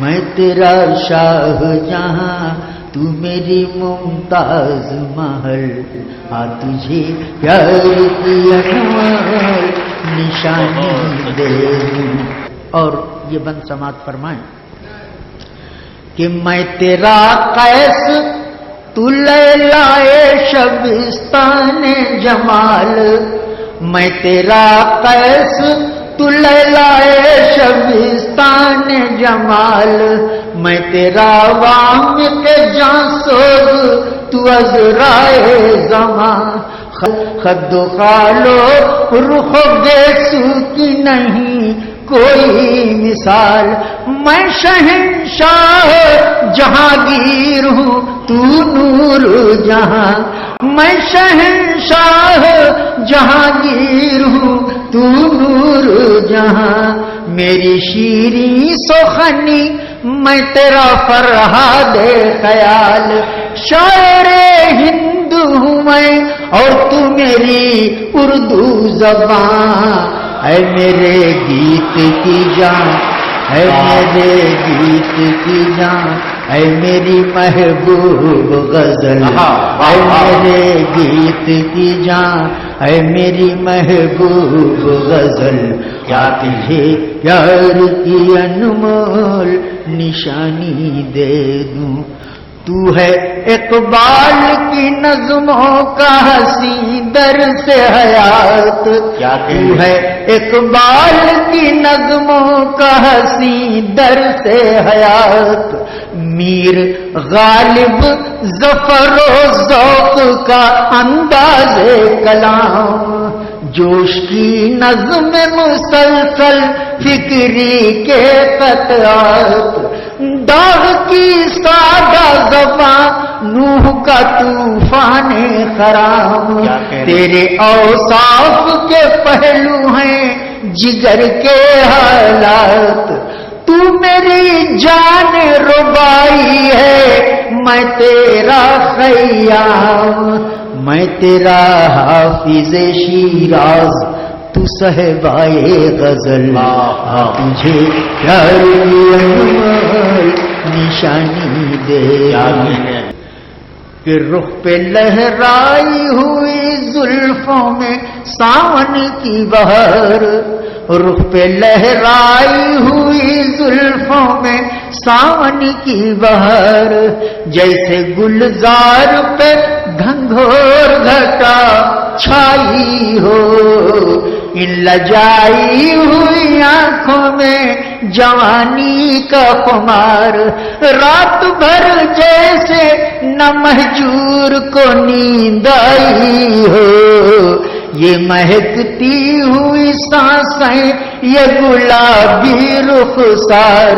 میں تیرا شاہ جہاں تو میری ممتاز محل آ تجھے پیار کی انوار نشانی دے دوں. اور یہ بند سماعت فرمائیں کہ میں تیرا قیس تو لیلائے شبستان جمال. میں تیرا قیس تو لیلائے شبستان جمال. میں تیرا وامق جاں سوز تو عذرائے زمان. خد و خالو رخ و گیسو کی نہیں کوئی مثال. میں شہنشاہ جہانگیر ہوں تو نور جہاں. میں شہنشاہ جہانگیر ہوں تو نور جہاں. میری شیریں سخنی میں تیرا فرہاد خیال. شاعر ہند ہوں میں اور تو میری اردو زبان. اے میرے گیت کی جان اے میرے گیت کی جان اے میری محبوب غزل. اے میرے گیت کی جان اے میری محبوب غزل. کیا تجھے پیار کی انمول نشانی دے دوں. تو ہے اقبال کی نظموں کا حسین درس حیات. تو ہے اقبال کی نظموں کا حسین درس حیات. میر غالب ظفر و ذوق کا انداز کلام. جوش کی نظم مسلسل فکری کے قطعات. داغ کی سادہ زبان نوح کا طوفان خرام. تیرے اوصاف کے پہلو ہیں جگر کے حالات. تو میری جان ربائی ہے میں تیرا خیام. میں تیرا حافظ شیراز تو صہبائے غزل. تجھے پیار کی انوار نشانی دے کہ رخ پہ لہرائی ہوئی زلفوں میں ساون کی بہار. رخ پہ لہرائی ہوئی زلفوں میں ساون کی بہار. جیسے گلزار پہ گھنگھور گھٹا چھائی ہو. ان لجائی ہوئی آنکھوں میں جوانی کا خمار. رات بھر جیسے نہ مہجور کو نیند آئی ہو. یہ مہکتی ہوئی سانسیں یہ گلابی رخسار.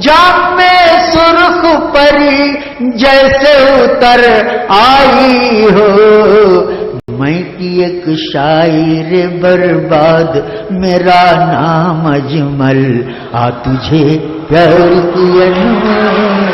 جام میں سرخ پری جیسے اتر آئی ہو. میں کی ایک شاعر برباد میرا نام اجمل. آ تجھے پیار کی انوار